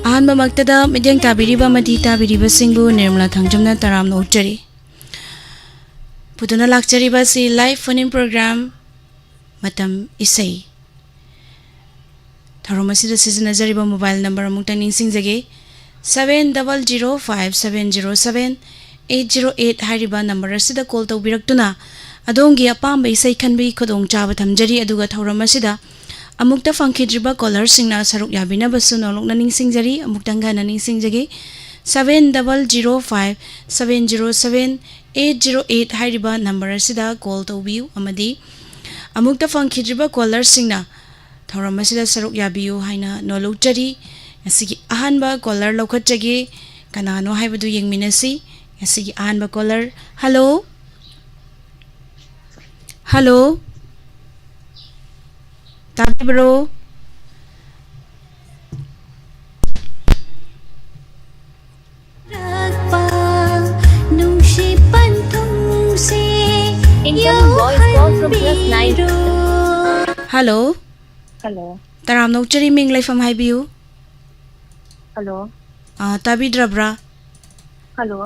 अहम मक्तदा मिडियम ताबिरिबा मदी ताबिरिबा सिंगु निर्मला थंगजमना तरामनो उच्चरी पुदुना लाक्चरिबा सी लाइव फोन इन प्रोग्राम मतम इसई थरोमसिदा सिजनजरिबा मोबाइल नंबर अमुक्ता निंसिंजगे 7005707808 हाइरिबा नंबर असिदा कॉल तौबिरक्तुना अदोंगी अपाम्ब इसई खनबी खुदोंग चाबा थमजरी अदुगा थरोमसिदा अमुक्ता फंखिद्रिबा कॉलर सिंगना सरुक याबिनबसु नोलुकना निंसिंजरी अमुक्तंगा निंसिंजगे 7005707808 हाइरिबा नंबर असिदा कॉल तौबियु अमदी अमुक्ता फंखिद्रिबा कॉलर सिंगना थौरमसिदा सरुक याबियु हाइना नोलुकचरी असिगी अहानबा कॉलर लौखटजगे कनानो हाइबदु येंगमिनसी असिगी अहानबा कॉलर हेलो हेलो ताबिब्रो Incoming voice call from +9. Hello Hello. तराम नौचरी मिंग लाइफम हाइबियु Hello. ताबिद्रब्रा Hello.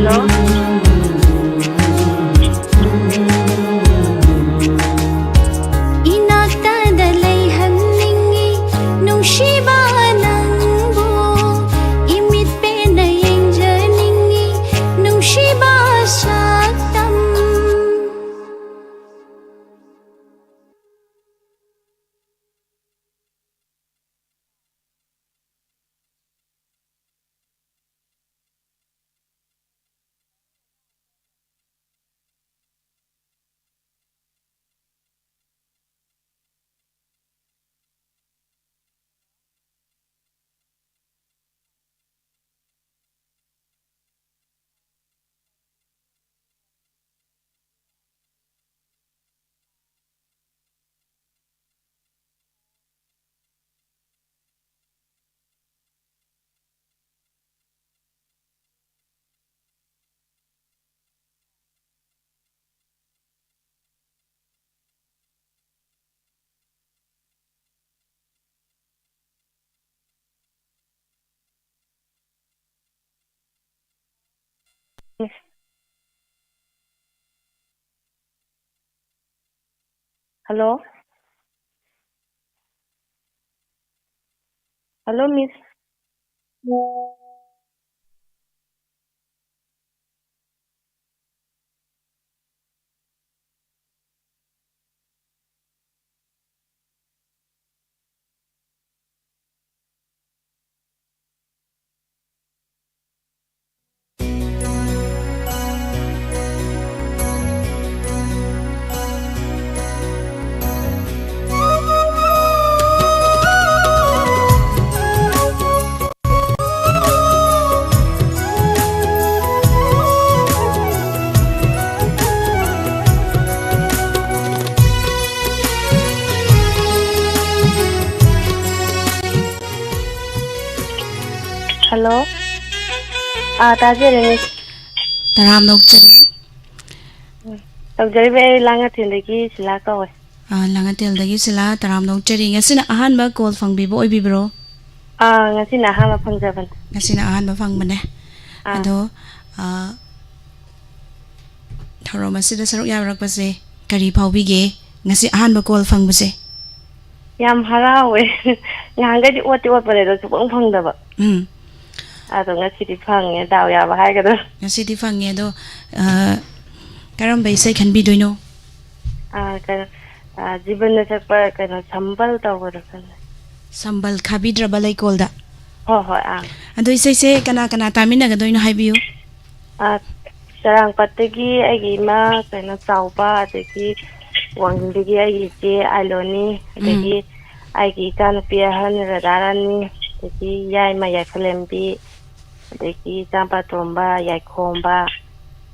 Hello. Hello. Hello, Miss. Hello. ताजे तराम नौचरी तौजरीबे लांगाथेलदगी सिला कौवे लांगाथेलदगी सिला तराम नौचरी ngasina ahanba call fangbibo oibibro ngasina ahama fangjaban ngasina ahanba fangbane ado thoromasida saruk yarakpase kari phawbige ngasi ahanba call fangbase yam harawe ngangadi oti otpare do subang fangdaba ado ngasidi fange daw yaba haigado ngasi fange do karam bai sai khanbi doino जीवन सकपा कनो संबल तौबदो खने Sambal khabidraba leikolda. हो हो Ado isai se kana kana taminagadoi no haibiyu. Sarang pategi agi ma kano chauba adegi wangdegi agi je aloni adegi agi kan piahan radarani adegi yai ma yai khalembi adegi champa tomba yai khomba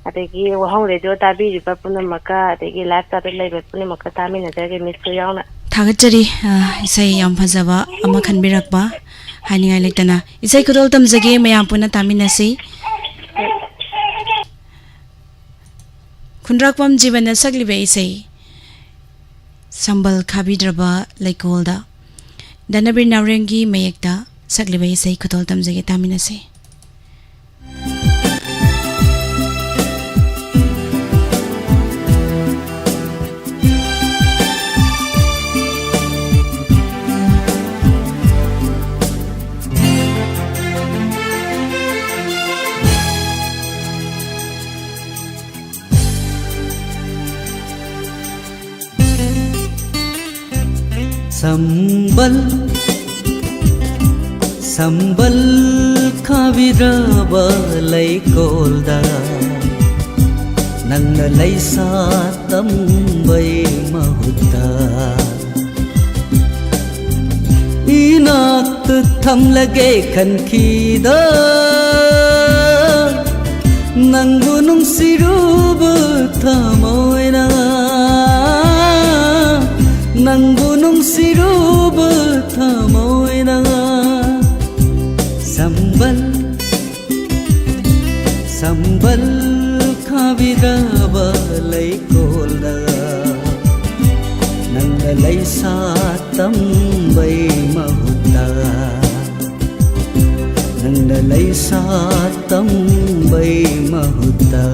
adegi wahong radio tabi riba punamaka adegi live ta laiba punamaka taminadagi misu yauna Thagachari isai yam phajaba ama khanbirakba haningai lektana isai kudol tamjage mayam puna taminasi Khundrakpam jibana saglibe isai Sambal khabidraba leikolda Danabir Naurengi mayekta saglibe isai kudol tamjage taminasi Sambal khabidraba leikolda Nangna leisa tambai mahutta Inak thamlage khankhida Nangbu nungsiruba thamoina Nangbu nungsiruba thamoina Sambal khabidraba leikolda Nangna leisa tambai mahutta Nangna leisa tambai mahutta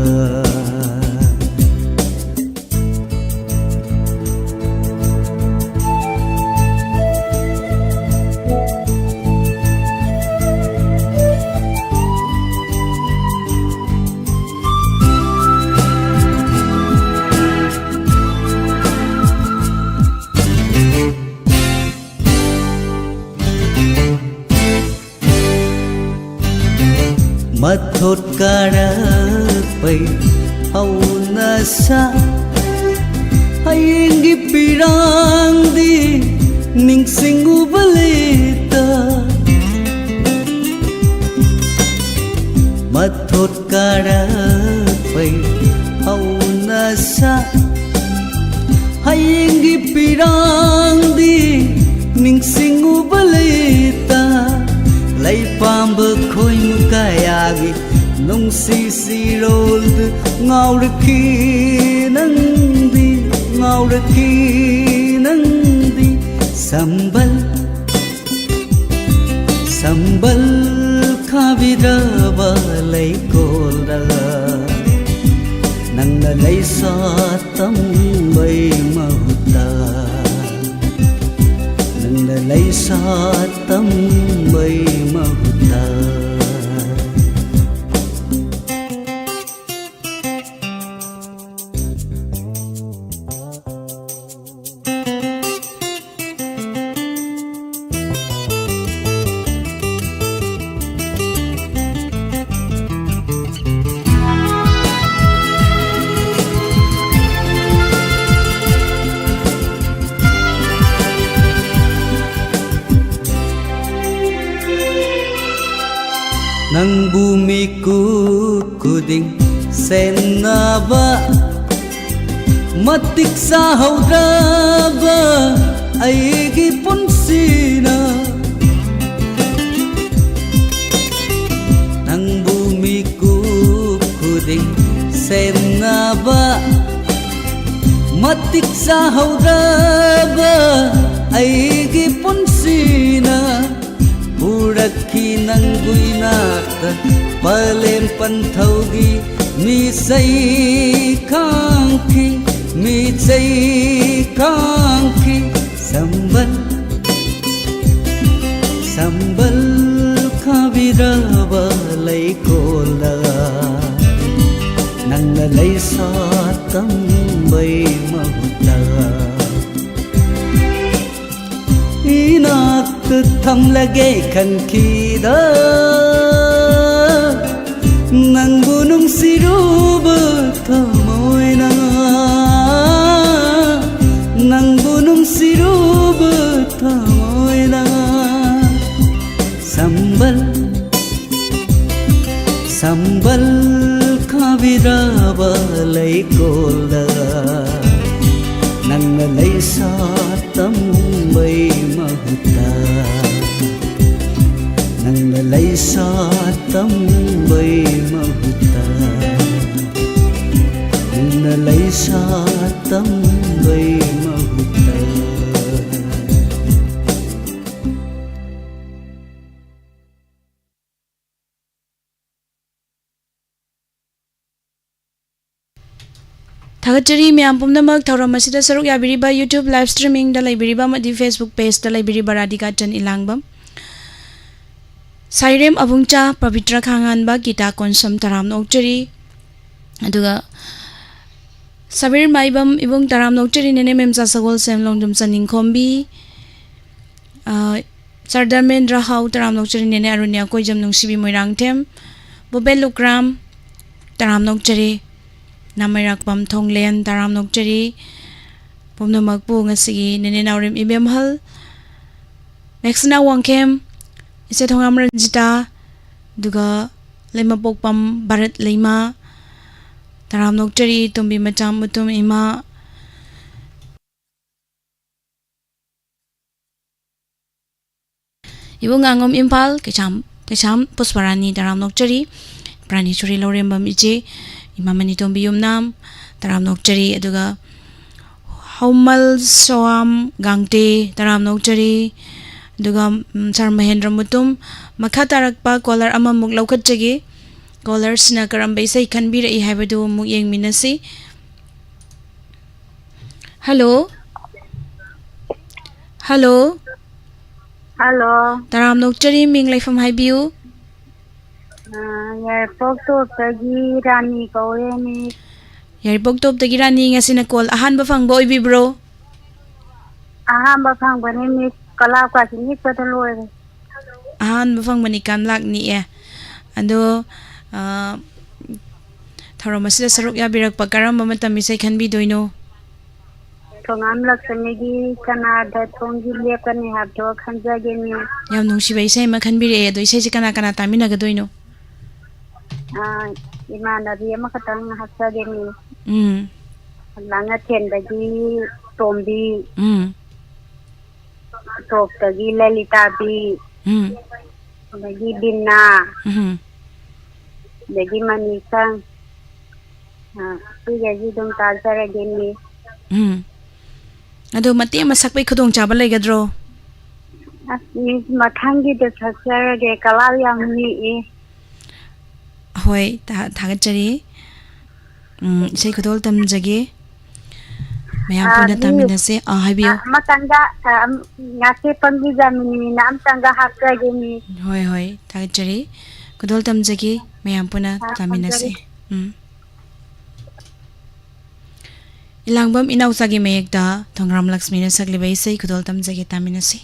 Mathot karapai hauna sa hayingi pirang di ningsingu balita Mathot karapai hauna sa hayingi pirang di ningsingu balita Lai pamba khoi mukayagi nung si rold ngauraki nandi Sambal khabidraba leikolda Nangna leisa tambai mahutta Nangna leisa tambai mahutta Nang bumiku kuding senaba matik sa haudraba aigi punsina Nang bumiku kuding senaba matik sa haudraba aigi punsina Urakhi nangui nata palem panthaugi mi sai kangki Sambal khabidraba leikolda Nangna leisa tambai mahutta थमलगे खनखीदा नंगु नुंसिरुबा थमोयना नंगु नुंसिरुबा थमोयना संबल संबल खाबिराबा लैकोलदा नंग लैसा तंबै महुता नंग लैसा तंबै महुता नंग लैसा तंबै महुता थागतरी ma'am पुमनमक थौरम असिदा सरुक याबिरिबा YouTube live streaming दा लाइबिरिबा मदि Facebook page दा लाइबिरिबा राधिका चन इलांगबम साइरेम अबुंगचा पवित्र खांगानबा गीता कोनसम तराम नोकचरी अदुगा सबीर माइबम इबुंग तराम नोकचरी नेने मेमचा सगोल सेमलोंगदुम चनिंखोंबी सरदारमेंद्र हाउ तराम नोकचरी नेने अरुण्या कोइजम नुंसिबी मोइरांगथेम बोबेल लुक्राम तराम नोकचरी नामैराकपम थोंगलेन तराम नोकचरी पुमनमकपु ngasi नेने नावरिम इबेमहल नेक्सना वांगखेम इसे थोंगाम रंजिता दुगा लेमा पोकपम भारत लेमा तराम नोकचरी तुम्बी मचाम मुतुम इमा इबुंग आंगम इम्फाल केचाम पुष्परानी तराम नोकचरी प्राणी चुरी लौरेम्बम इजे इमामनी तोंबी युमनाम तराम नोकचरी अदुगा हौमल सोआम गांगटे तराम नोकचरी अदुगा सर महेंद्र मुतुम मखा तारकपा कॉलर अममुक लौखटजगे कॉलर्सना करंबा इसै खनबिरई हाइबदु मुक येंगमिनसी हेलो हेलो हेलो तराम नोकचरी मिंग लाइफम हाइबियु एयरपोर्ट तोपगी रानी कौरेनी एयरपोर्ट तोपतगी रानी ngasina कॉल अहानबा फंगबा ओइबिब्रो अहानबा फंगबने मी कलाव कासी नि पता लोरे अहानबा फंगबनी कान लाकनी ए अदो थौरमसिदा सरुक याबिरकपा करंबा मतम इसै खनबिदोइनो थोंगाम लक्ष्मीगी कनादा थोंगी लेकनी हाबदो खंजागेनी याम नुंसिबा इसै मा खनबिरे अदो इसै कना कना तामिनागदोइनो इमानबी अमखतंग हाबजागेनी लांगा थेनदगी तोंबी तोपतगी ललिताबी दगी बिन्ना दगी मनीषा पिगजी दुम ताजरगेनी अदो मते मसकपै खुदोंग चाबा लेगद्रो मथांगी द ससरगे कलाव यामनी होय थागतचरी इसै खुदोल तमजगे मयाम पुना तामिनसे हाइबियो मतंगा ngaसे पंगी जामिनी नाम तंगा हाकगेनी होय होय थागतचरी खुदोल तमजगे मयाम पुना तामिनसे इलांगबम इनाउसागी मेयकदा थोंग्राम लक्ष्मीना सकलिबा इसै खुदोल तमजगे तामिनसे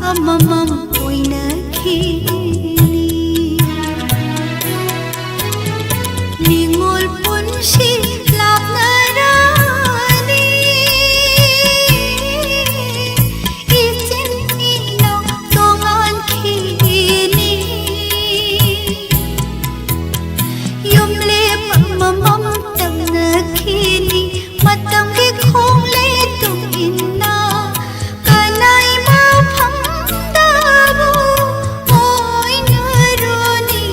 amamam oinakini ningol punsi lapnarani itin inaw tongan kini yumle amamam tamnakini matam ke khong le tum inna kanai ma phamdabu oi naruni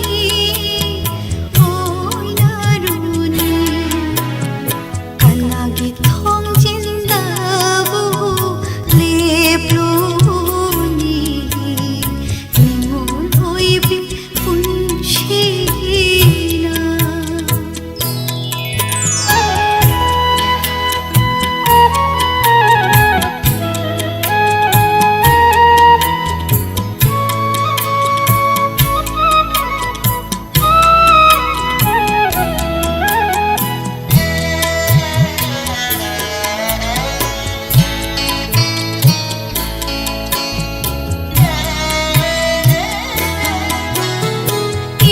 kanagi thong jindabu lepluni ningun hoibi punshina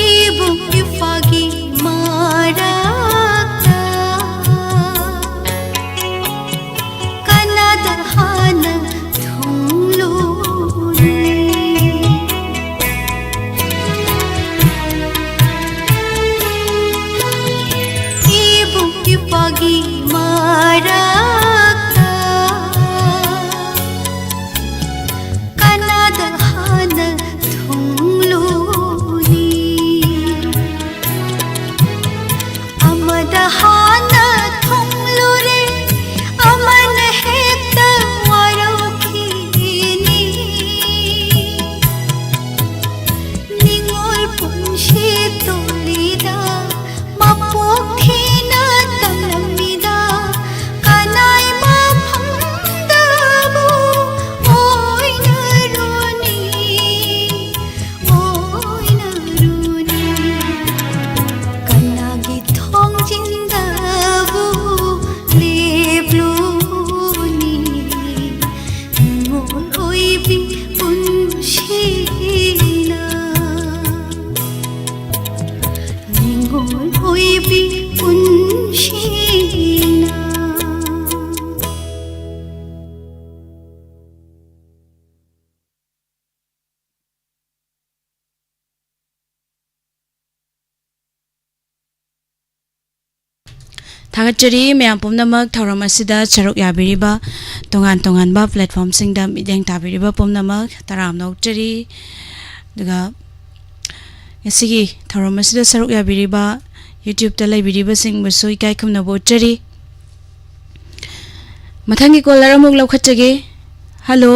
ibu ifagi maraka kanada hana thungluri ibu ifagi maraka kanada hana thungluri amada hana thungluri amana hekta warokini ningol punshi tolida mapokhina talamida kanai ma phamdabu oi naruni kanagi thong jindabu lepluni ngol oibi punshina ningol oibi punshina Thagachari mayam pumnamak thauram asida charuk yabiriba tongan tonganba platform singda mideng tabiriba pumnamak taram nokchari daga yasigi thauram asida charuk yabiriba YouTube ta laibiriba sing basu ikai khumna bochari mathangi caller amuk laukhatchage hello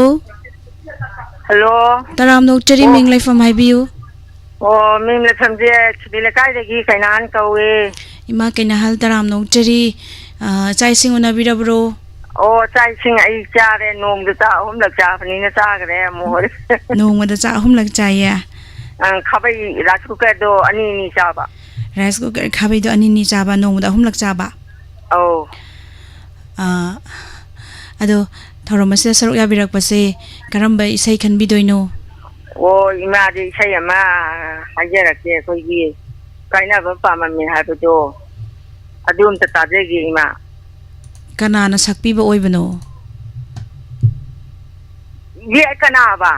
hello taram nokchari ming laifam haibiu oh ming le samje chidile kai degi kainan kawe ima kaina hal taram nokchari chai sing unabirabro oh chai sing ai chare nom da ta hum la cha phani na cha gare mohor nongmada cha ahum lak chaya khabai rice cooker do ani ni cha ba rice cooker khabai do ani ni chaba nongmada ahum lak chaba oh ado thauram asida saruk yabirak pase karamba isai khanbidoino oh ima di sai ama hajara ke koi gi kaina ba pa ma mi ha do adum ta ta je gi ima kanana sakpiba oibano ye kana ba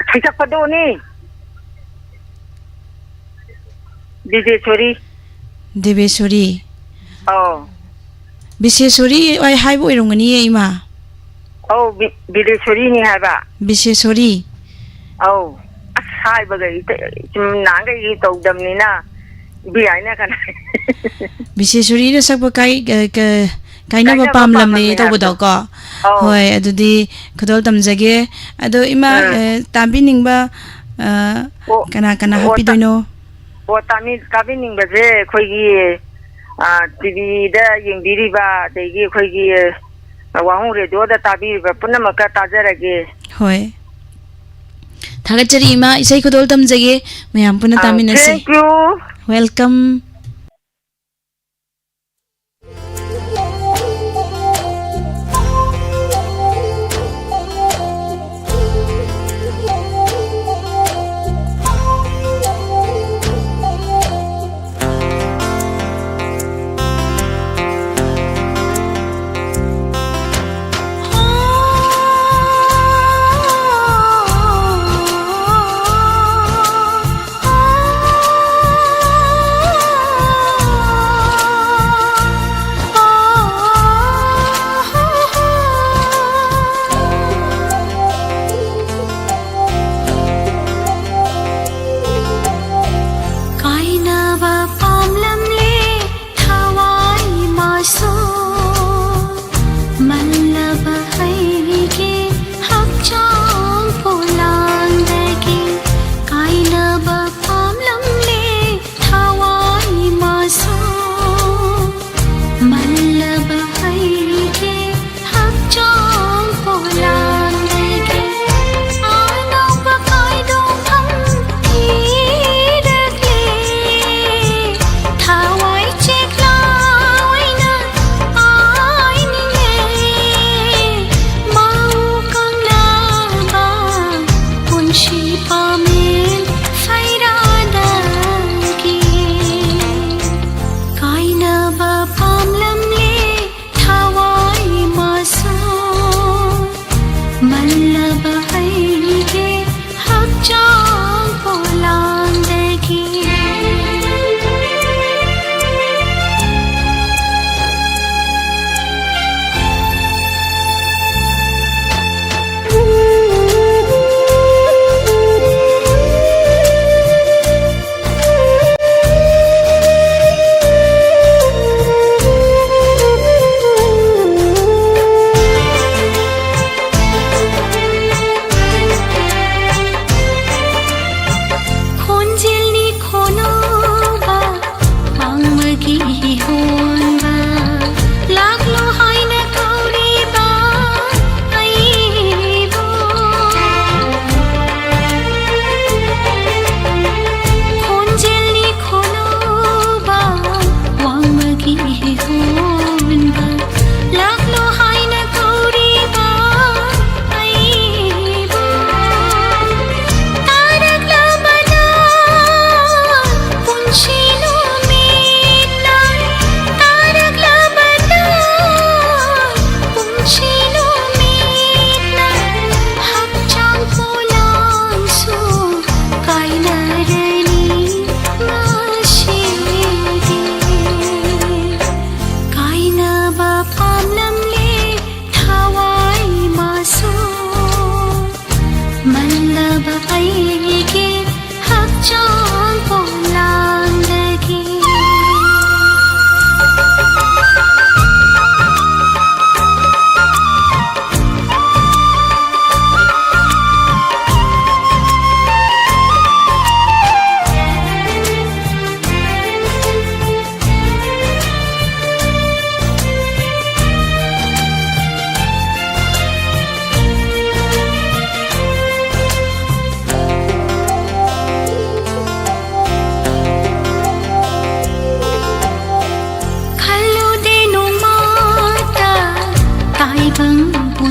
sai ta pado ni Deveshwari oh Bisheshwari ai haibo irongani ima oh Bideshwari ni ha ba Bisheshwari oh hai ba gai nang gai to dam ni na bi ai na kana Bisheshwari da sakpa kai kaina ba pamlam ni to bodo ko hoi adudi khodol tamjage ado ima tambi ningba kana kana happy doino o tami kabi ning ba je khoi gi TV da ying diri ba de gi khoi gi wa hu re do da tabi ba punam ka ta jara ge hoi thagachari ima isai khodol tamjage mayam puna taminase thank you welcome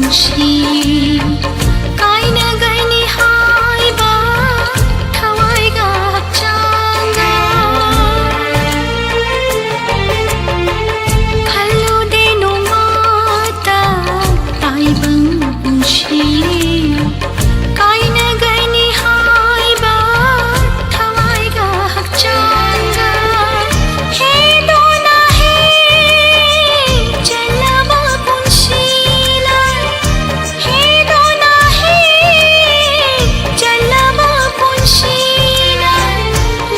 Punshi कायना गैनी हाइबा थवाइगा हक्चांगा खल्लो देनो माता ताइबंग पुंशी कायना गैनी हाइबा थवाइगा हक्चांगा हे दोना हे चलबा पुंशीला हे दोना हे चलबा पुंशीला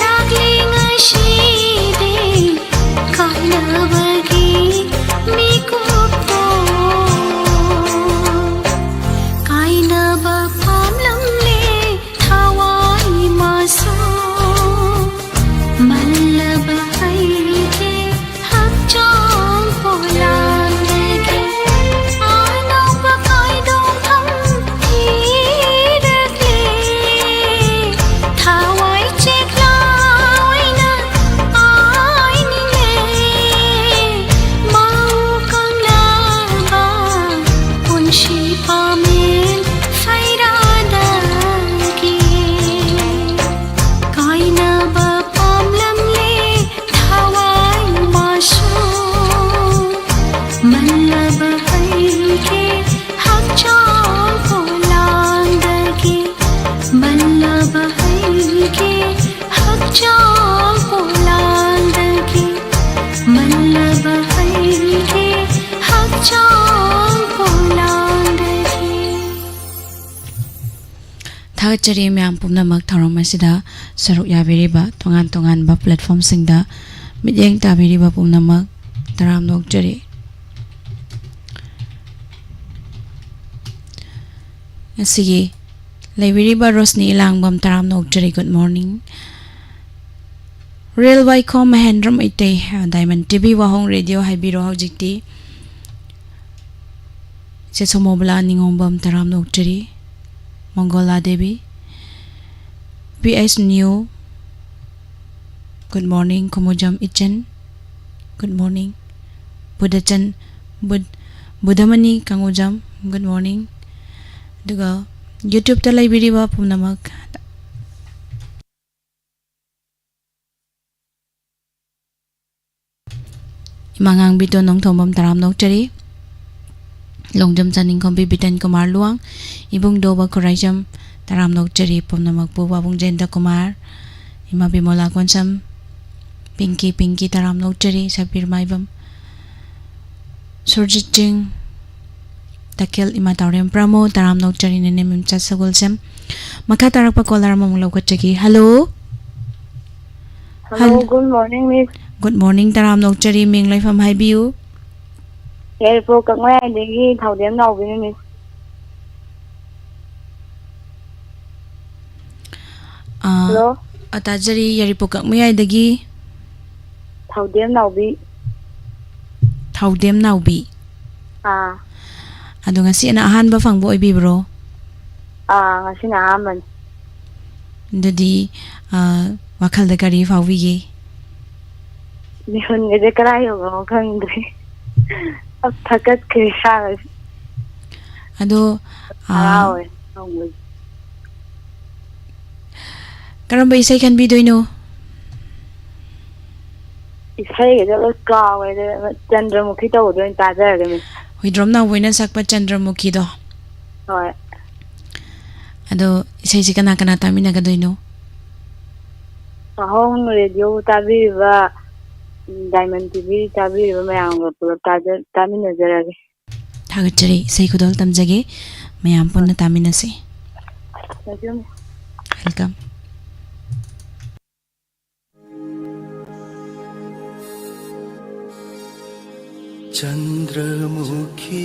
लागले ngashide कायनाबगी मिकुपतो कायनाबा पामलंगले थावाई मासो मल्लबा आईके हक्चांग पोलांदगे आनौबा कायदों हम हीरकले थावाई चेक्लावैना आईनिले Maui कंगनाबा Punshi पामेन फैरादागी कायनाबा पामलंगले थावाई मासो मल्लबा आईके हक्चांग पोलांदगे मल्लबा आईके हक्चांग पोलांदगे मल्लबा आईके हक्चांग पोलांदगे थागचरी म्याम पुमनमक थौरम असिदा सरुक याबिरिबा तोंगान तोंगान बा platform सिंगदा मित्येंग ताबिरिबा पुमनमक तराम नोकचरी asigi laibiriba rosni ilangbam taram nokjari good morning railway com mahendram itei diamond tv wahong radio haibiro hojikti se somobla ningombam taram nokjari mongola devi ps new good morning komojam ichen good morning budachan budamani kangojam good morning duga YouTube ta laibiriba pumnamak imangang bito nong thombam taram nokchari longjam chaning kombi bitan kumar luang ibung doba koraijam taram nokchari pumnamak bu babung jenda kumar ima bimola konsam pinky taram nokchari sabir maibam surjit jing takil ima taurem pramo taram nokchari nene mimcha sagolsem makha tarakpa kolar mamung lokachagi hello Hello, good morning, Miss. good morning taram nokchari ming laifam haibiu Airport Kangwai-dagi Thaudem Naubini, Miss. Hello, atajari yaripokak mayai Thaudem Naubi. thaudem naubi ado ngasi ana ahanba fangbo oibibro Ngasi na aman. dadi wakhalda kari fawige Nihon gade karayo go khangdre. Ab thakat kisa ado awe. karamba isai kan bidoino Isai gade lo kawe de Chandramukhi to do intajare Miss. hoidrom na woina sakpa chandramukhi do Hoy. ado isai si kana kana tamina gadoino Ahong radio tabiba Diamond TV tabiba mayam go pulap tamina jarage. thagachari isai kudol tamjage mayam punna tamina se Thank you. welcome Chandramukhi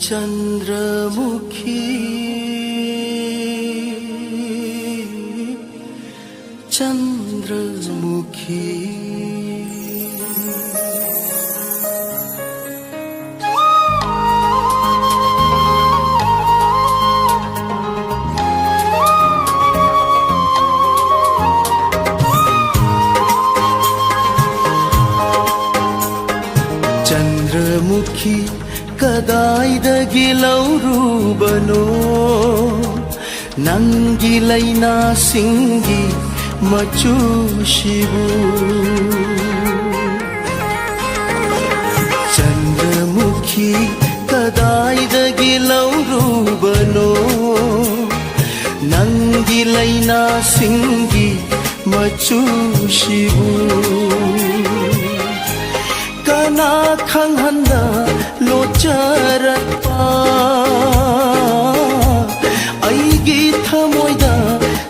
Chandramukhi Chandramukhi Chandramukhi ಕದಾಯ್ದಗಿ ಲೌರೂಬನೋ ನಂಗಿಲೈನಾ ಸಿಂಗಿ ಮಚೂಶಿವು ಚಂದ್ರಮುಖಿ ಕದಾಯ್ದಗಿ ಲೌರೂಬನೋ ನಂಗಿಲೈನಾ ಸಿಂಗಿ ಮಚೂಶಿವು kana khanghanda locharatpa aigi thamoida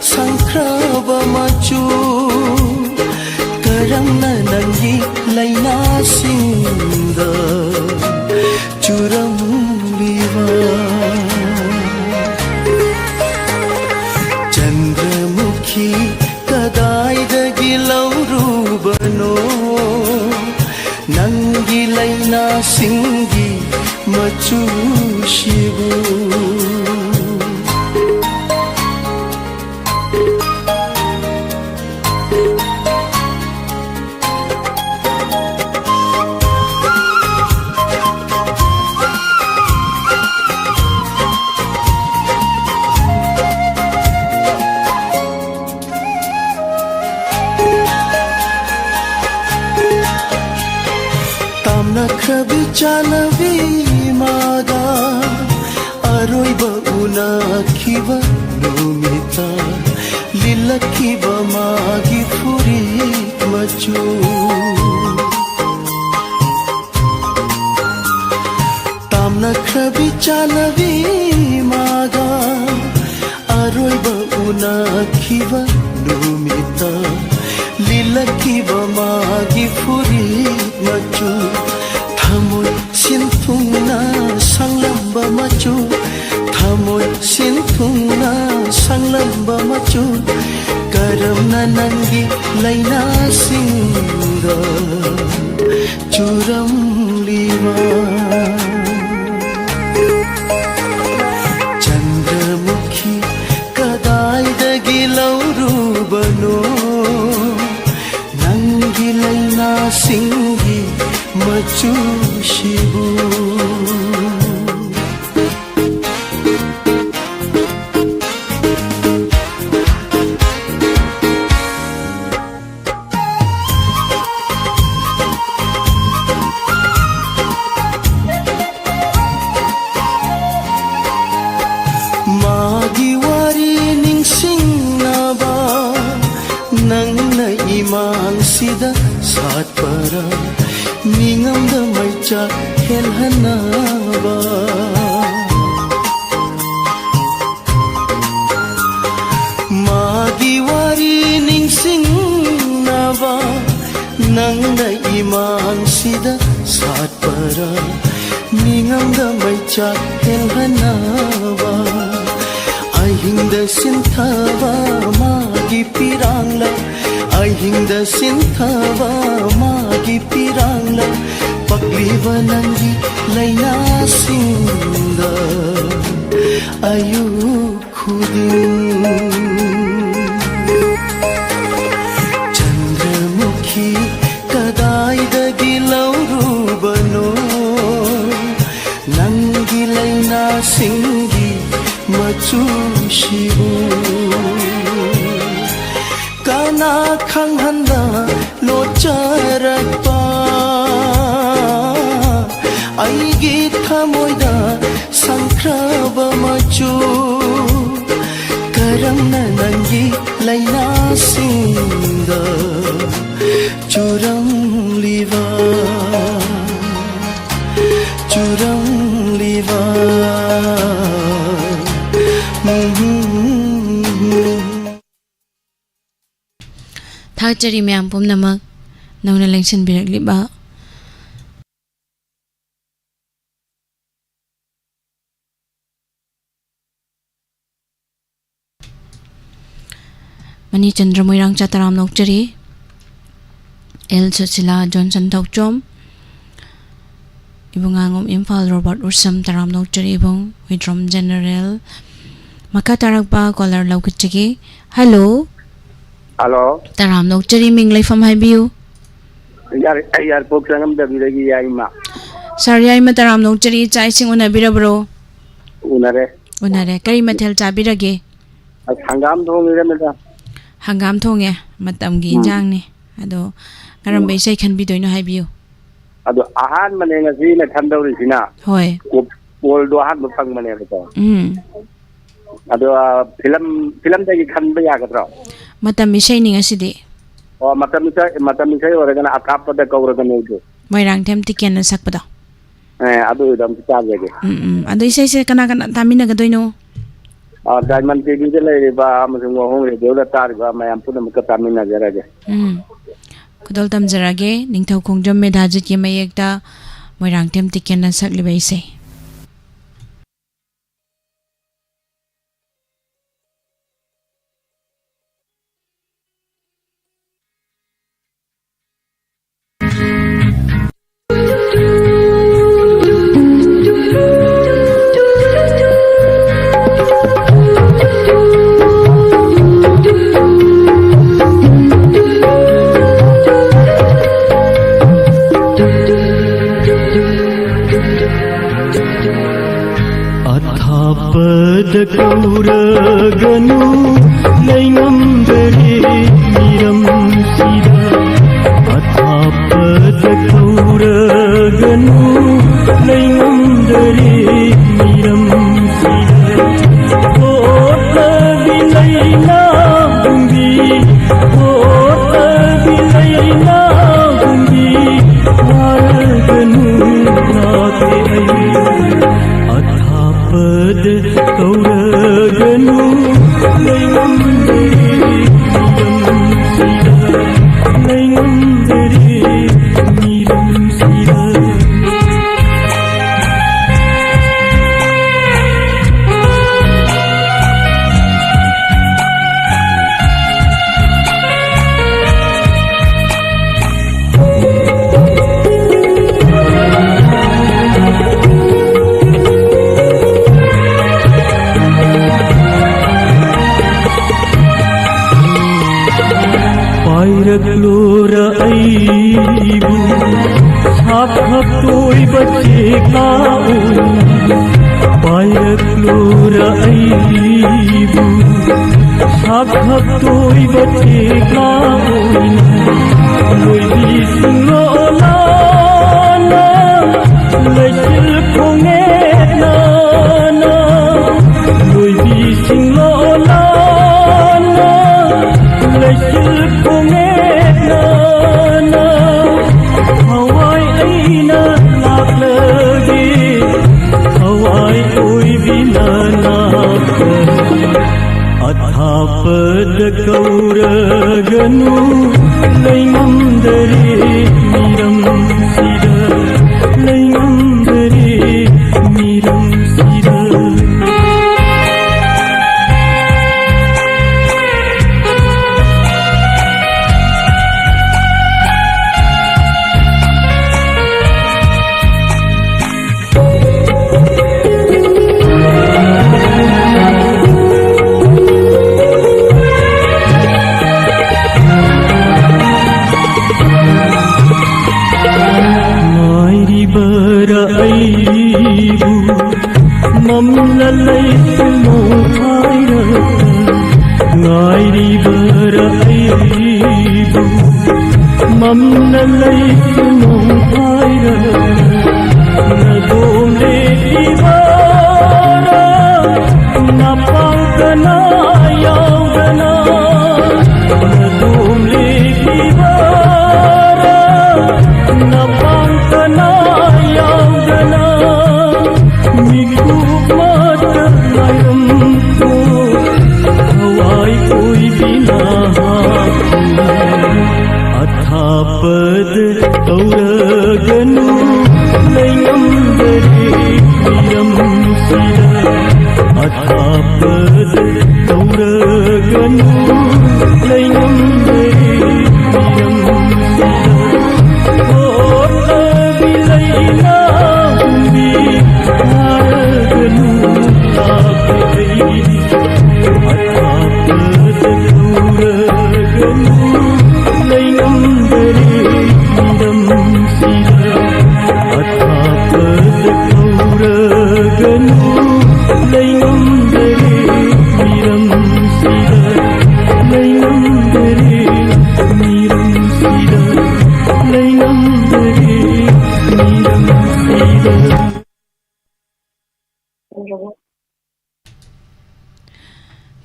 sankraba machu karamna nangi laina sinda churam liva chandramukhi kadaidagi laurubano ನಂಗಿಲೈನಾ ಸಿಂಗಿ ಮಚೂಶಿವು Nakrabi chalavi maga aroiba una kiva numita lila kiva magi furi machu tam nakrabi chalavi maga aroiba una kiva numita lila kiva magi furi machu Thamoy sinthungna sanglamba machu Thamoy sinthungna sanglamba machu Karamna nangi laina singa Churam liva Chandramukhi kadaidagi laurubano Nangi laina singi ಮಚೂಶಿವು ಮಾಗಿವಾರಿ ನಿಂಗ್ಸಿಂಗ್ನಬ ನಂಗ್ನ ಇಮಾಂಸಿದ ಸಾತ್ಪರ Ningamda maicha helhanaba Magiwari ningsingnaba Nangna imang sida satpara Ningamda maicha helhanaba Ahingda sinthaba magi pirangla Ahingda sinthaba magi pirangla Pagliva nangi laina sinda Ayu khudin Chandramukhi kadaidagi laurubano Nangi laina singi machushivu Kana khanghanda locharatpa Aigi thamoida sankraba machu Karamna nangi laina sinda Churam liva Churam liva Thakchari myam pumnamak nauna lengsin birakliba Mani Chandra Moirang Chataram Nokchari El Susila Johnson Tokchom Ibung Angom Imphal Robert Ursam Taram Nokchari Ibung Widrom General Makataragpa Kolar Laukachagi Hello Hello Taram Nokchari Minglay from Hibiu यार पोक संगम दबीरगी Yaima Sir yai mataram long chari chai sing unabirabro. उनरे Unare kari mathel chabirage. हंगाम धोंगे मेरा Hangam thonge matam gi injang ni. Ado karambe isai khanbidoino haibiu. अदो आहान मने ngasi na khandawrisina Hoi. bol do ahan bapang mane ko ado film dagi khanba yagadro Matam isai ni ngasidi. o matam misai oragana atap da kawraga nedo Moirang them tiken na sakpado. ado dam chajage Ado isai se kana tamina gadoino. diamond tv de le ba amazung hong re deuda tar ba mayam puna muka tamina jarage Kudol tam jarage ningthau khongjam me dajit ye mayekta moirang them tiken na sakliba isai. पद कौरगनु लैनंदरे निरम सिदा अथा पद कौरगनु लैनंदरे निरम सिदा ओ तबिलैना बुंदी ओ तबिलैना बुंदी वारगनु नाते पद कौरगनु लैनंदरे निरम सिदा Pairagloora aibu sakhaptoi bache kaun Pairagloora aibu sakhaptoi bache kaun Loi bislola na laisil khonge na na Loi bislola na laisil khonge na na hawai aina laklagi hawai oi bina na atha pad kauraganu laimanndare niram sida laimanndare niram sida mamlalai mo thaira ngairi baraibu mamlalai mo thaira nadole divara napangana yaugana nadole divara napangana yaugana miku mata layam ko hawai koi bina atha pad kauraganu laimanndare niram sida atha pad kauraganu laimanndare niram sida o tabilaina bundi Laimanndare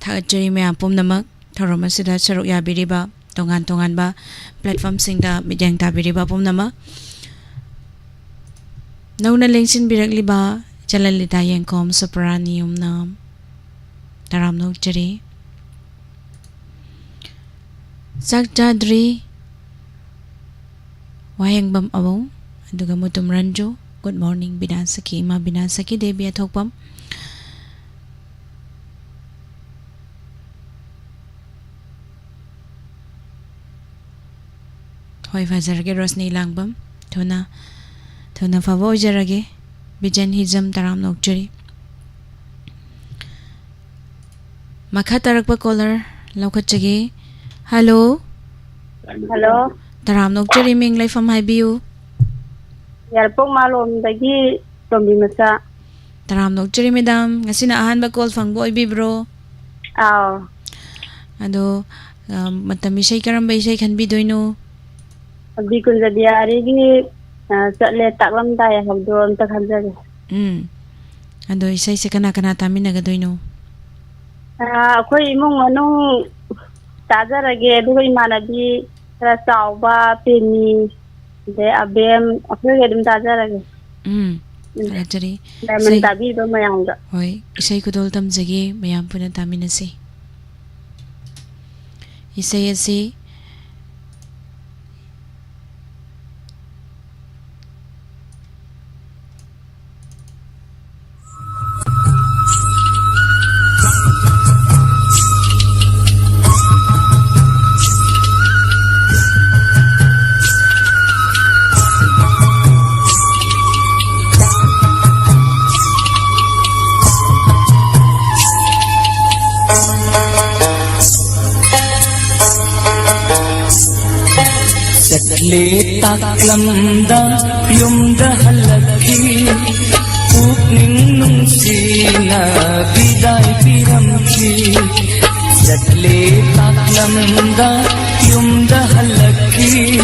Thagachari mayam pumnamak thorom asida saruk yabiriba tongan ba platform singda midyang tabiriba pumnamak nauna lengsin birakliba Jalalita Yengkom Sopranium nam taram nokjari Sakjadri Wahengbam Awong aduga mutum ranjo. Good morning Binasaki Ma Binasaki Debi Athokpam Hoy Fazarage Rosni Langbam Tuna Favo Jarage Bijan Hizam Taram Nokjari Makha Tarakpa caller Laukachage Hello Hello. Taram Nokjari Ming Lai from Haibiu Yarpong malom dagi tombi masa. Taram Nokjari Madam Ngasina ahanba call fangbo bro Aw. Ado matami isay karamba isay kanbi doino Abdi kun jadi hari ni chatle taklam daya habdo amta khanjari. Ado isay sa kana tami nagadoino Akhoi imong manung tajarage dugo imanabi tara sauba peni de abem akhoi gedum tajarage. Rajari Lemon tabi do mayangda. Hoy isay kudol tamjagi mayam puna tami nasi Isay asi Le taklamda yumda halaki Pukning nungsina biday piramki Jatle taklamda yumda halaki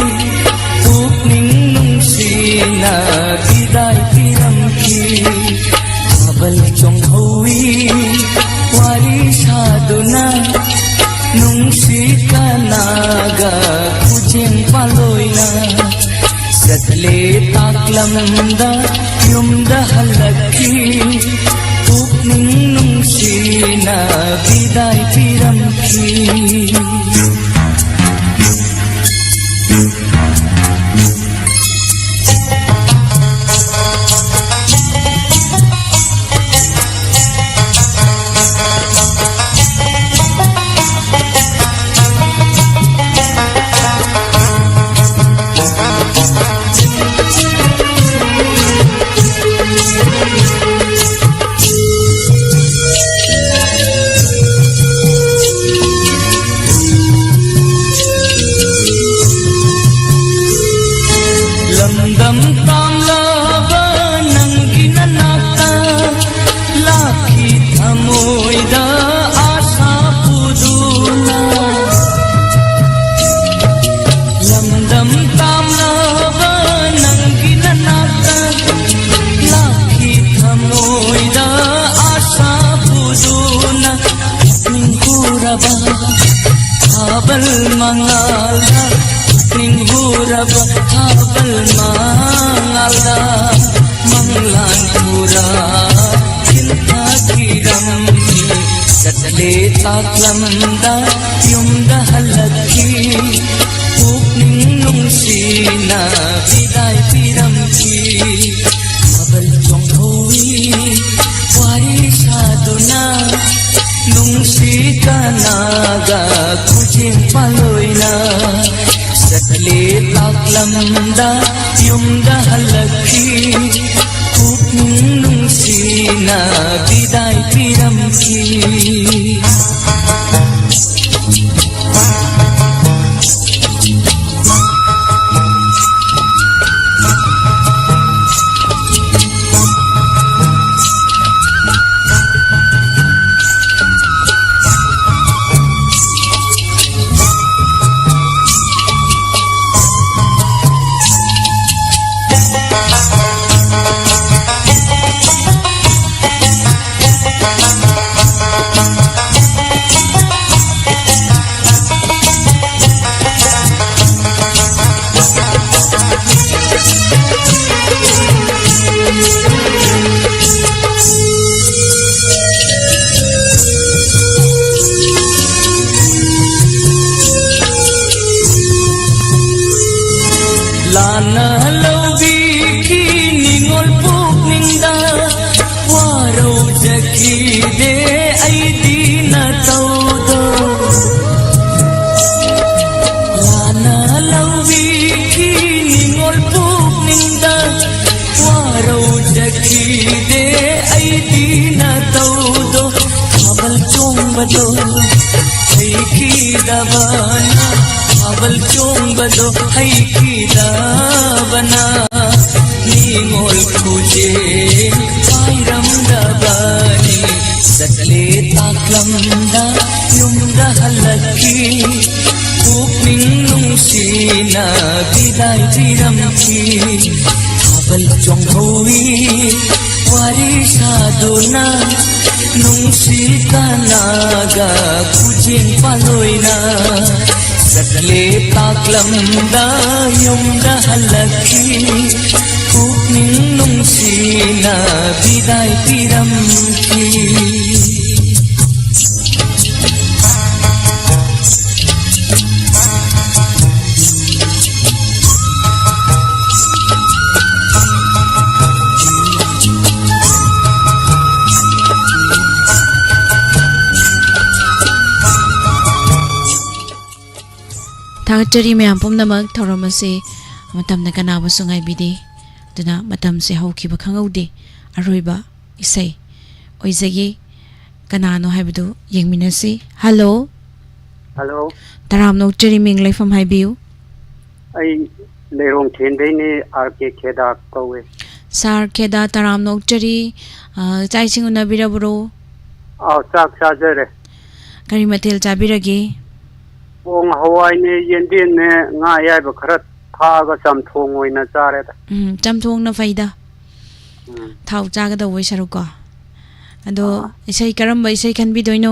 Pukning nungsina biday piramki Abal chong hui wari saduna Nungsi kanaga kucing paloina Jatle taklamda yumda halaki Pukning nungsina biday piramki Taklamda yumda halaki Pukning nungsina biday piramki Abal chong hui wari saduna Nungsi kanaga kucing paloina Jatle taklamda yumda halaki Pukning nungsina biday piramki ꯆꯠꯈꯤꯗꯦ ꯑꯩꯗꯤ ꯅꯇꯧꯗꯣ ꯊꯥꯕꯜ ꯆꯣꯡꯕꯗꯣ ꯍꯩꯈꯤꯗꯕꯅ ꯊꯥꯕꯜ ꯆꯣꯡꯕꯗꯣ ꯍꯩꯈꯤꯗꯕꯅ ꯅꯤꯡꯉꯣꯜ ꯈꯨꯖꯦꯡ ꯄꯥꯏꯔꯝꯗꯕꯅꯤ ꯆꯠꯂꯦ ꯇꯥꯛꯂꯝꯗ ꯌꯨꯝꯗ ꯍꯜꯂꯛꯈꯤ ꯄꯨꯛꯅꯤꯡ ꯅꯨꯡꯁꯤꯅ ꯕꯤꯗꯥꯏ ꯄꯤꯔꯝꯈꯤ ꯊꯥꯕꯜ ꯆꯣꯡꯍꯧꯋꯤ ꯋꯥꯔꯤ ꯁꯥꯗꯨꯅ ꯅꯨꯡꯁꯤ ꯀꯅꯥꯒ ꯈꯨꯖꯦꯡ ꯄꯥꯂꯣꯏꯅ ꯆꯠꯂꯦ ꯇꯥꯛꯂꯝꯗ ꯌꯨꯝꯗ ꯍꯜꯂꯛꯈꯤ ꯄꯨꯛꯅꯤꯡ ꯅꯨꯡꯁꯤꯅ ꯕꯤꯗꯥꯏ ꯄꯤꯔꯝꯈꯤ ꯊꯥꯒꯠꯆꯔꯤ ꯃꯌꯥꯝ ꯄꯨꯝꯅꯃꯛ ꯊꯧꯔꯝ ꯑꯁꯤ ꯃꯇꯝꯅ ꯀꯅꯥꯕꯨꯁꯨ ꯉꯥꯏꯕꯤꯗꯦ ꯑꯗꯨꯅ ꯃꯇꯝꯁꯦ ꯍꯧꯈꯤꯕ ꯈꯪꯍꯧꯗꯦ ꯑꯔꯣꯏꯕ ꯏꯁꯩ ꯑꯣꯏꯖꯒꯦ ꯀꯅꯥꯅꯣ ꯍꯥꯏꯕꯗꯨ ꯌꯦꯡꯃꯤꯟꯅꯁꯤ ꯍꯜꯂꯣ ꯍꯜꯂꯣ ꯇꯔꯥꯝ ꯅꯣꯛꯆꯔꯤ ꯃꯤꯡ ꯂꯩꯐꯝ ꯍꯥꯏꯕꯤꯌꯨ ꯑꯩ ꯂꯩꯔꯣꯡ ꯊꯦꯟꯗꯩꯅꯦ ꯑꯥꯔ ꯀꯦ ꯈꯦꯗꯥ ꯀꯧꯋꯦ ꯁꯥꯔ ꯈꯦꯗꯥ ꯇꯔꯥꯝ ꯅꯣꯛꯆꯔꯤ ꯆꯥꯛ ꯏꯁꯤꯡ ꯎꯅꯕꯤꯔꯕ꯭ꯔꯣ ꯆꯥꯛ ꯆꯥꯖꯔꯦ ꯀꯔꯤ ꯃꯊꯦꯜ ꯆꯥꯕꯤꯔꯒꯦ ꯄꯣꯡ ꯍꯋꯥꯏꯅꯦ ꯌꯦꯟꯗꯦꯝꯅꯦ ꯉꯥ ꯑꯌꯥꯏꯕ ꯈꯔ ꯊꯥꯛꯑꯒ ꯆꯝꯊꯣꯡ ꯑꯣꯏꯅ ꯆꯥꯔꯦꯗ ꯆꯝꯊꯣꯡꯅ ꯐꯩꯗ ꯊꯥꯎ ꯆꯥꯒꯗꯧꯕꯩ ꯁꯔꯨꯛꯀꯣ ꯑꯗꯣ ꯏꯁꯩ ꯀꯔꯝꯕ ꯏꯁꯩ ꯈꯟꯕꯤꯗꯣꯏꯅꯣ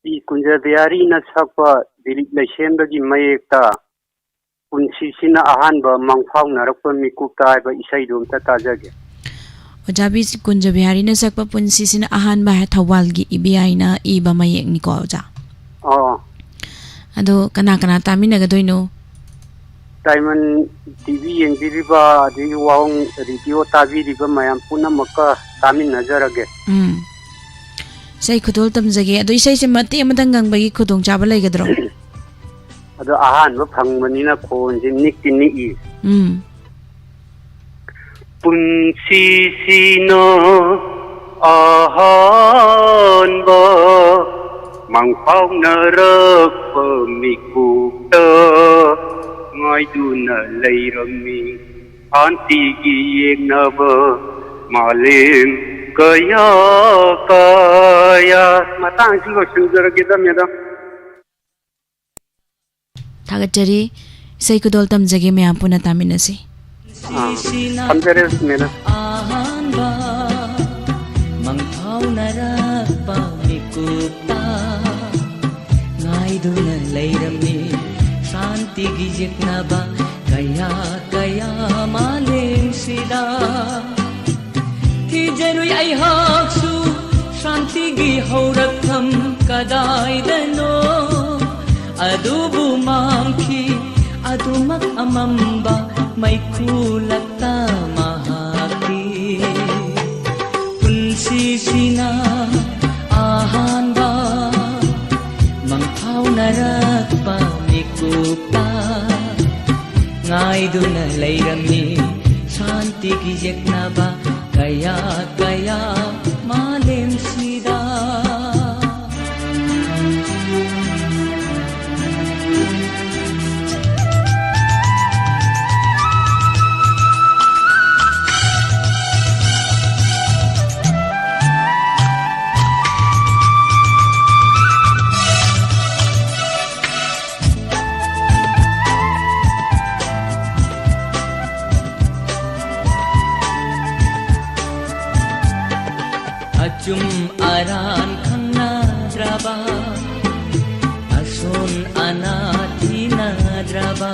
ꯄꯤ ꯀꯨꯟꯖꯕꯤꯍꯥꯔꯤꯅ ꯁꯛꯄ ꯗꯤꯂꯤꯞ ꯂꯩꯁꯦꯝꯕꯒꯤ ꯃꯌꯦꯛꯇ ꯄꯨꯟꯁꯤꯁꯤꯅ ꯑꯍꯥꯟꯕ ꯃꯪꯐꯥꯎꯅꯔꯛꯄ ꯃꯤꯀꯨꯞꯇ ꯍꯥꯏꯕ ꯏꯁꯩꯗꯨ ꯑꯝꯇ ꯇꯥꯖꯒꯦ ꯑꯣꯖꯥ ꯀꯨꯟꯖꯕꯤꯍꯥꯔꯤꯅ ꯁꯛꯄ ꯄꯨꯟꯁꯤꯁꯤꯅ ꯑꯍꯥꯟꯕ ꯊꯧꯕꯥꯜꯒꯤ ꯏꯕꯤꯌꯥꯏꯅ ꯏꯕ ꯃꯌꯦꯛꯅꯤꯀꯣ ꯑꯣꯖꯥ ꯑꯗꯣ ꯀꯅꯥ ꯀꯅꯥ ꯇꯥꯃꯤꯟꯅꯒꯗꯣꯏꯅꯣ ꯗꯥꯏꯃꯟ ꯇꯤꯚꯤ ꯌꯦꯡꯕꯤꯔꯤꯕ ꯑꯗꯒꯤ ꯋꯥꯍꯣꯡ ꯔꯦꯗꯤꯑꯣ ꯇꯥꯕꯤꯔꯤꯕ ꯃꯌꯥꯝ ꯄꯨꯝꯅꯃꯛꯀ ꯇꯥꯃꯤꯟꯅꯖꯔꯒꯦ ꯏꯁꯩ ꯈꯨꯗꯣꯜ ꯇꯝꯖꯒꯦ ꯑꯗꯣ ꯏꯁꯩꯁꯦ ꯃꯇꯦꯛ ꯑꯃꯇꯪ ꯉꯪꯕꯒꯤ ꯈꯨꯗꯣꯡꯆꯥꯕ ꯂꯩꯒꯗ꯭ꯔꯣ ꯑꯗꯣ ꯑꯍꯥꯟꯕ ꯐꯪꯕꯅꯤꯅ ꯈꯣꯟꯁꯦ ꯅꯤꯛꯇꯤ ꯅꯤꯛꯏ ꯄꯨꯟꯁꯤꯁꯤꯅ ꯑꯍꯥꯟꯕ ꯃꯪꯐꯥꯎꯅꯔꯛꯄ ꯃꯤꯀꯨꯞꯇ ꯉꯥꯏꯗꯨꯅ ꯂꯩꯔꯝꯃꯤ ꯁꯥꯟꯇꯤꯒꯤ ꯌꯦꯛꯅꯕ ꯃꯥꯂꯦꯝ ꯀꯌꯥ ꯀꯌꯥ ꯃꯇꯥꯡꯁꯤ ꯂꯣꯏꯁꯤꯟꯖꯔꯒꯦꯗ ꯃꯦꯗꯥꯝ ꯊꯥꯒꯠꯆꯔꯤ ꯏꯁꯩ ꯈꯨꯗꯣꯜ ꯇꯝꯖꯒꯦ ꯃꯌꯥꯝ ꯄꯨꯟꯅ ꯇꯥꯃꯤꯟꯅꯁꯤ ꯊꯝꯖꯔꯦ ꯃꯦꯗꯥꯝ ꯑꯍꯥꯟꯕ ꯃꯪꯐꯥꯎꯅꯔꯛꯄ ꯃꯤꯀꯨꯞꯇ ꯉꯥꯏꯗꯨꯅ ꯂꯩꯔꯝꯃꯤ ꯁꯥꯟꯇꯤꯒꯤ ꯌꯦꯛꯅꯕ kaya kaya maling sida Tijarui ay haksu Shantigi haurakam kadaidano Adubu mangki Adumak amamba May kulata mahaki Punsisina ahanba Mangpaw narakpa mikupa Ngaiduna layrami Shantigi yeknaba Kaya kaya malim sida Ajum aran khangnadraba Asun anathinadraba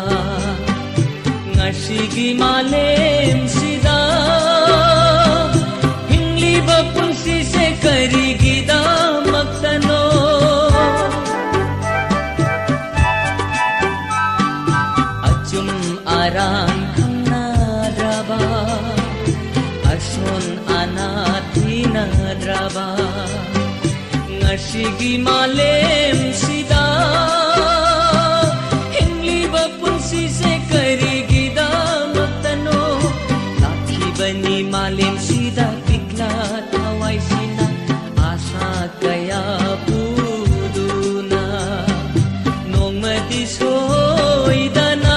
Ngasigi malem sida Hingliba punsi se karigida maktano Ajum aran khangnadraba Asun anathinadraba Ngasigi malem sida Hingliba punsi se karigida matano Lakhi bani मालेम सिदा पिकला थावाई सिना आशा कया पुदुना नोंगमदि सोइदना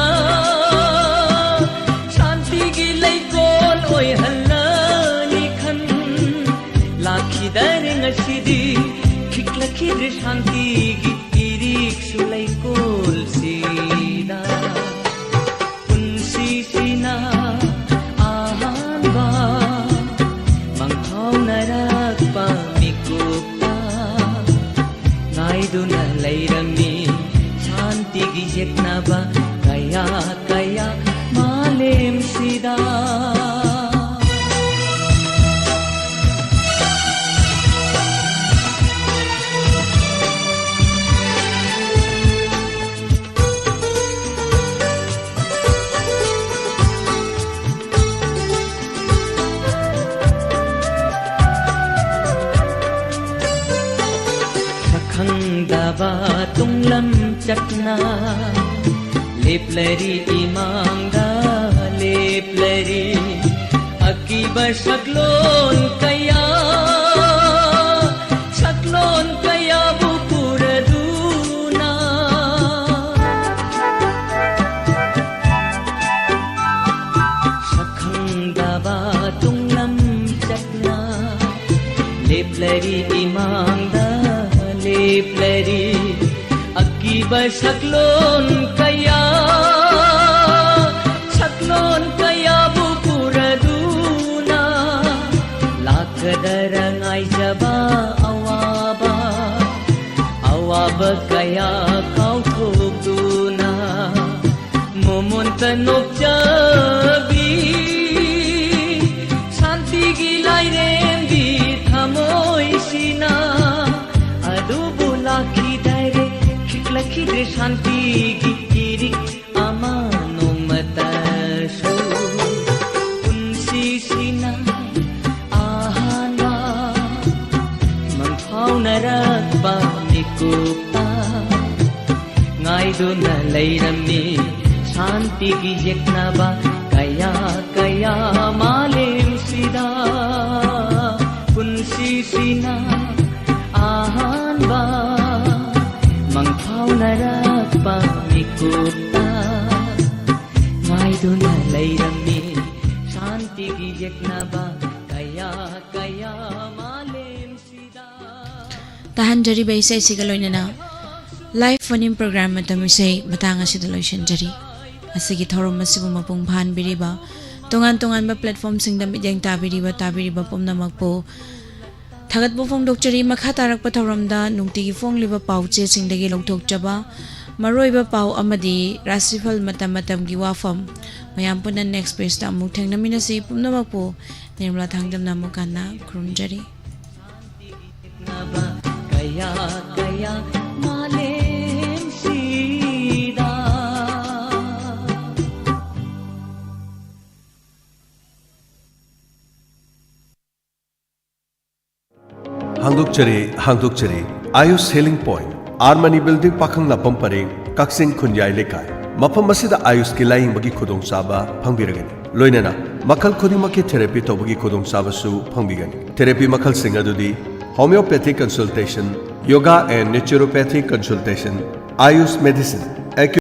शांति की लैकोल ओय हल्लानी खन lucky दरेंग सिदी खिकलखिद शांति की Eric सुलैकोल सिदा पुंसी सिना आहानबा मंगथाव नरकपा मिकुपा नाइदुना लैरमी शांति की जेक्नाबा कया कया मालेम सिदा Daba tunglam chakna leplari imangda leplari akiba shaklon kaya bupuraduna shakhang daba tunglam chakna leplari imangda leplari akiba shaklon kaya bupuraduna lakadarangai jaba awaba kaya kau thukduna momontanok jabi shanti gi lairem di thamoi sina adubu lakhi daire khikhlakhi de shanti gi kiri amano matashu unsi sina ahana mangphau narakpa nikupa ngaidu na lairami shanti gi jeknaba kaya kaya malem sida unsi sina ahanba mangphau narakpa mikupa ngaiduna lairami shanti gi yeknaba kaya kaya malem sida tahan jari bai sai sigaloinana live phone program matamse matang asida loisan jari asigi thorom masibu mapung phan biriba tongan ba platform singda midyang tabiriba pomnamakpo Thagat bu phong dokchari makha tarak pa thoramda nungti gi phong liba pauche singdagi longthok chaba maroi ba pau amadi rasifal matam gi wafam mayam puna next page ta mu thengnamina si pumnamakpo nirmala thangdam namukana krunjari kaya kaya malem sida Hangdukchari Ayush Healing Point Armani Building Pakhang Lapam Pareng Kaksing Khunyai Lekai Mafam asida Ayush ki laing bagi khudong saba phangbiragani loinana makhal khudimaki therapy tobagi khudong saba su phangbigani therapy makhal singa dudi homeopathic consultation yoga and naturopathic consultation Ayush medicine